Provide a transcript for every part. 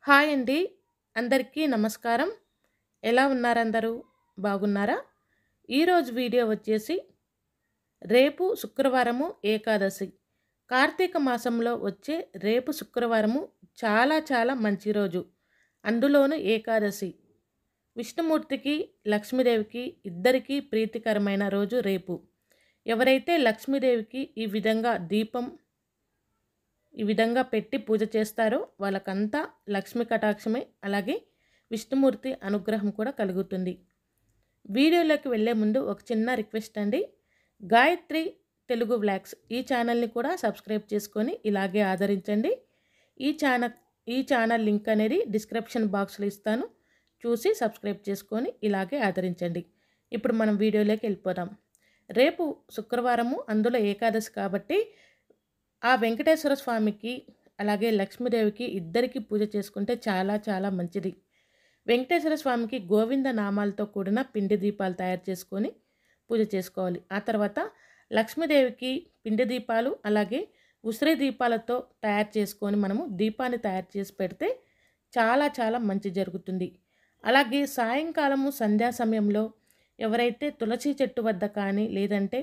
Hi అండి. అందరికీ నమస్కారం. ఎలా ఉన్నారందరూ? బాగున్నారా? ఈరోజు వీడియో వచ్చేసి రేపు శుక్రవారము ఏకాదశి. కార్తీక మాసంలో వచ్చే రేపు శుక్రవారము చాలా చాలా మంచి రోజు. అందులోనూ ఏకాదశి. విష్ణుమూర్తికి, లక్ష్మీదేవికి ఇద్దరికీ ప్రీతికరమైన రోజు రేపు. ఎవరైతే లక్ష్మీదేవికి ఈ విధంగా పెట్టి పూజ చేస్తారో వాళ్ళకంతా లక్ష్మీ కటాక్షమే, అలాగే విష్ణుమూర్తి అనుగ్రహం కూడా కలుగుతుంది. వీడియోలోకి వెళ్ళే ముందు ఒక చిన్న రిక్వెస్ట్ అండి. గాయత్రి తెలుగు వ్లాగ్స్ ఈ ఛానల్ని కూడా సబ్స్క్రైబ్ చేసుకొని ఇలాగే ఆదరించండి. ఈ ఛానల్ లింక్ అనేది డిస్క్రిప్షన్ బాక్స్లో ఇస్తాను. చూసి సబ్స్క్రైబ్ చేసుకొని ఇలాగే ఆదరించండి. ఇప్పుడు మనం వీడియోలోకి వెళ్ళిపోదాం. రేపు శుక్రవారము, అందులో ఏకాదశి కాబట్టి ఆ వెంకటేశ్వర స్వామికి అలాగే లక్ష్మీదేవికి ఇద్దరికి పూజ చేసుకుంటే చాలా చాలా మంచిది. వెంకటేశ్వర స్వామికి గోవింద నామాలతో కూడిన పిండి దీపాలు తయారు చేసుకొని పూజ చేసుకోవాలి. ఆ తర్వాత లక్ష్మీదేవికి పిండి దీపాలు అలాగే ఉసిరి దీపాలతో తయారు చేసుకొని మనము దీపాన్ని తయారు చేసి పెడితే చాలా చాలా మంచి జరుగుతుంది. అలాగే సాయంకాలము సంధ్యా సమయంలో ఎవరైతే తులసి చెట్టు వద్ద కానీ లేదంటే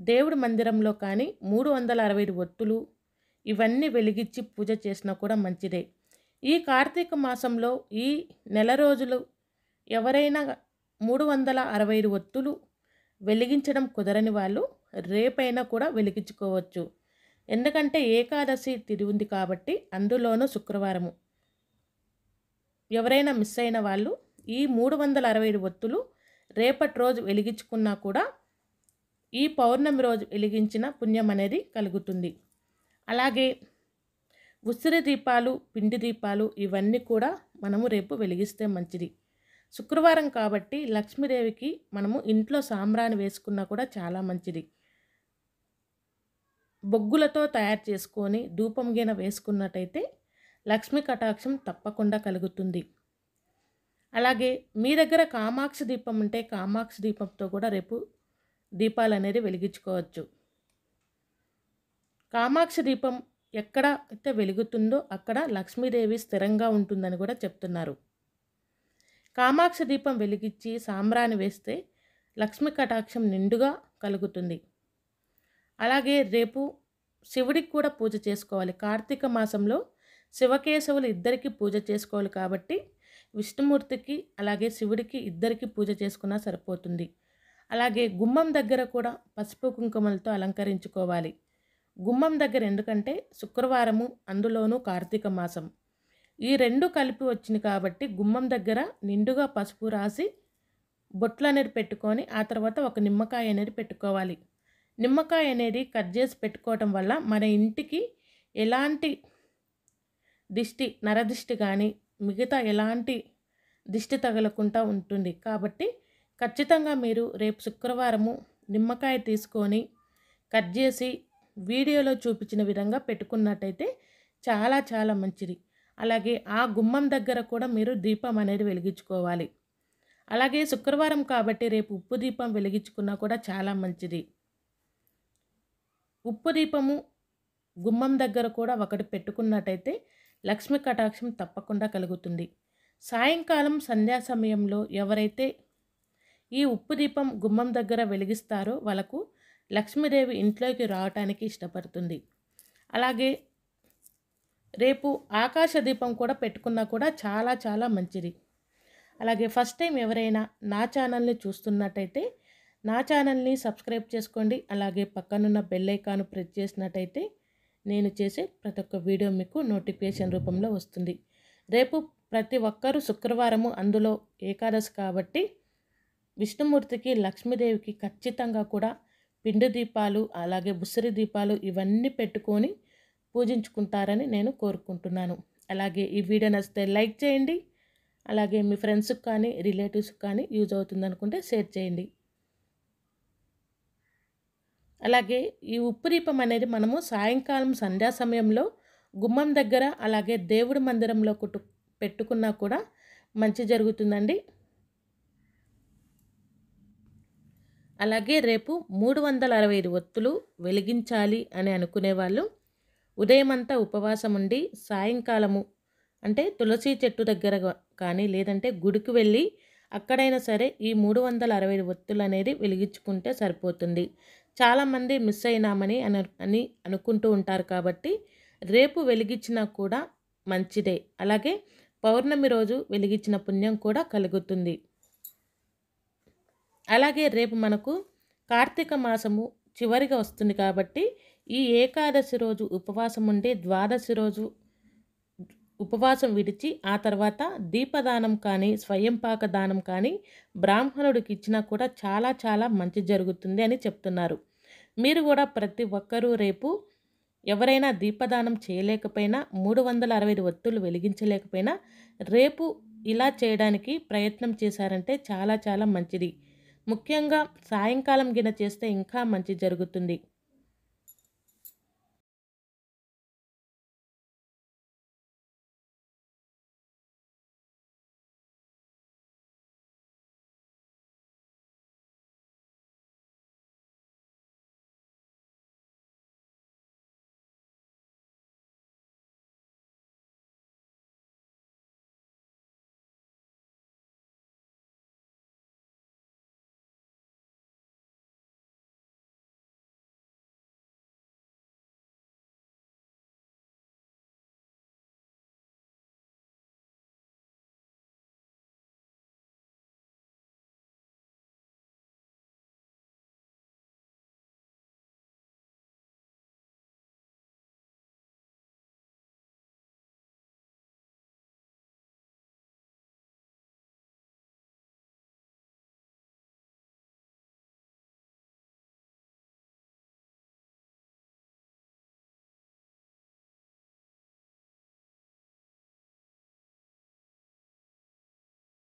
దేవుడి మందిరంలో కానీ 365 ఒత్తులు ఇవన్నీ వెలిగించి పూజ చేసినా కూడా మంచిదే. ఈ కార్తీక మాసంలో ఈ నెల రోజులు ఎవరైనా 365 ఒత్తులు వెలిగించడం కుదరని వాళ్ళు రేపైనా కూడా వెలిగించుకోవచ్చు. ఎందుకంటే ఏకాదశి తిథి ఉంది కాబట్టి, అందులోనూ శుక్రవారము. ఎవరైనా మిస్ అయిన వాళ్ళు ఈ 365 ఒత్తులు రేపటి రోజు వెలిగించుకున్నా కూడా ఈ పౌర్ణమి రోజు వెలిగించిన పుణ్యం అనేది కలుగుతుంది. అలాగే ఉసిరి దీపాలు, పిండి దీపాలు ఇవన్నీ కూడా మనము రేపు వెలిగిస్తే మంచిది. శుక్రవారం కాబట్టి లక్ష్మీదేవికి మనము ఇంట్లో సాంబ్రాణి వేసుకున్నా కూడా చాలా మంచిది. బొగ్గులతో తయారు చేసుకొని ధూపం గిన వేసుకున్నట్టయితే లక్ష్మీ కటాక్షం తప్పకుండా కలుగుతుంది. అలాగే మీ దగ్గర కామాక్షి దీపం ఉంటే కామాక్షి దీపంతో కూడా రేపు దీపాలు అనేది వెలిగించుకోవచ్చు. కామాక్షి దీపం ఎక్కడ అయితే వెలుగుతుందో అక్కడ లక్ష్మీదేవి స్థిరంగా ఉంటుందని కూడా చెప్తున్నారు. కామాక్షి దీపం వెలిగించి సాంబ్రాణి వేస్తే లక్ష్మీ కటాక్షం నిండుగా కలుగుతుంది. అలాగే రేపు శివుడికి కూడా పూజ చేసుకోవాలి. కార్తీక మాసంలో శివకేశవులు ఇద్దరికి పూజ చేసుకోవాలి కాబట్టి విష్ణుమూర్తికి అలాగే శివుడికి ఇద్దరికి పూజ చేసుకున్నా సరిపోతుంది. అలాగే గుమ్మం దగ్గర కూడా పసుపు కుంకుమలతో అలంకరించుకోవాలి. గుమ్మం దగ్గర ఎందుకంటే శుక్రవారము, అందులోనూ కార్తీక మాసం ఈ రెండు కలిపి వచ్చింది కాబట్టి గుమ్మం దగ్గర నిండుగా పసుపు రాసి బొట్లు అనేది పెట్టుకొని ఆ తర్వాత ఒక నిమ్మకాయ అనేది పెట్టుకోవాలి. నిమ్మకాయ అనేది కట్ చేసి పెట్టుకోవటం వల్ల మన ఇంటికి ఎలాంటి నరదిష్టి కానీ మిగతా ఎలాంటి దిష్టి తగలకుండా ఉంటుంది. కాబట్టి ఖచ్చితంగా మీరు రేపు శుక్రవారము నిమ్మకాయ తీసుకొని కట్ చేసి వీడియోలో చూపించిన విధంగా పెట్టుకున్నట్టయితే చాలా చాలా మంచిది. అలాగే ఆ గుమ్మం దగ్గర కూడా మీరు దీపం అనేది వెలిగించుకోవాలి. అలాగే శుక్రవారం కాబట్టి రేపు ఉప్పు దీపం వెలిగించుకున్నా కూడా చాలా మంచిది. ఉప్పు దీపము గుమ్మం దగ్గర కూడా ఒకటి పెట్టుకున్నట్టయితే లక్ష్మీ కటాక్షం తప్పకుండా కలుగుతుంది. సాయంకాలం సంధ్యా సమయంలో ఎవరైతే ఈ ఉప్పు దీపం గుమ్మం దగ్గర వెలిగిస్తారో వాళ్ళకు లక్ష్మీదేవి ఇంట్లోకి రావటానికి ఇష్టపడుతుంది. అలాగే రేపు ఆకాశ దీపం కూడా పెట్టుకున్నా కూడా చాలా చాలా మంచిది. అలాగే ఫస్ట్ టైం ఎవరైనా నా ఛానల్ని చూస్తున్నట్టయితే నా ఛానల్ని సబ్స్క్రైబ్ చేసుకోండి. అలాగే పక్కనున్న బెల్ ఐకాన్ ప్రెస్ చేసినట్టయితే నేను చేసే ప్రతి ఒక్క వీడియో మీకు నోటిఫికేషన్ రూపంలో వస్తుంది. రేపు ప్రతి ఒక్కరూ శుక్రవారము, అందులో ఏకాదశి కాబట్టి విష్ణుమూర్తికి లక్ష్మీదేవికి ఖచ్చితంగా కూడా పిండి దీపాలు అలాగే ఉసిరి దీపాలు ఇవన్నీ పెట్టుకొని పూజించుకుంటారని నేను కోరుకుంటున్నాను. అలాగే ఈ వీడియో నచ్చితే లైక్ చేయండి. అలాగే మీ ఫ్రెండ్స్కి కానీ రిలేటివ్స్కి కానీ యూజ్ అవుతుంది అనుకుంటే షేర్ చేయండి. అలాగే ఈ ఉప్పు దీపం అనేది మనము సాయంకాలం సంధ్యా సమయంలో గుమ్మం దగ్గర అలాగే దేవుడి మందిరంలో పెట్టుకున్నా కూడా మంచి జరుగుతుందండి. అలాగే రేపు 365 ఒత్తులు వెలిగించాలి అని అనుకునేవాళ్ళు ఉదయమంతా ఉపవాసం ఉండి సాయంకాలము అంటే తులసి చెట్టు దగ్గర కానీ లేదంటే గుడికి వెళ్ళి అక్కడైనా సరే ఈ 365 ఒత్తులు అనేది వెలిగించుకుంటే సరిపోతుంది. చాలామంది మిస్ అయినామని అని అనుకుంటూ ఉంటారు కాబట్టి రేపు వెలిగించినా కూడా మంచిదే. అలాగే పౌర్ణమి రోజు వెలిగించిన పుణ్యం కూడా కలుగుతుంది. అలాగే రేపు మనకు కార్తీక మాసము చివరిగా వస్తుంది కాబట్టి ఈ ఏకాదశి రోజు ఉపవాసం ఉండి ద్వాదశి రోజు ఉపవాసం విడిచి ఆ తర్వాత దీపదానం కానీ స్వయంపాక దానం కానీ బ్రాహ్మణుడికి ఇచ్చినా కూడా చాలా చాలా మంచి జరుగుతుంది అని చెప్తున్నారు. మీరు కూడా ప్రతి ఒక్కరూ రేపు ఎవరైనా దీపదానం చేయలేకపోయినా 365 ఒత్తులు వెలిగించలేకపోయినా రేపు ఇలా చేయడానికి ప్రయత్నం చేశారంటే చాలా చాలా మంచిది. ముఖ్యంగా సాయంకాలం గిన చేస్తే ఇంకా మంచి జరుగుతుంది.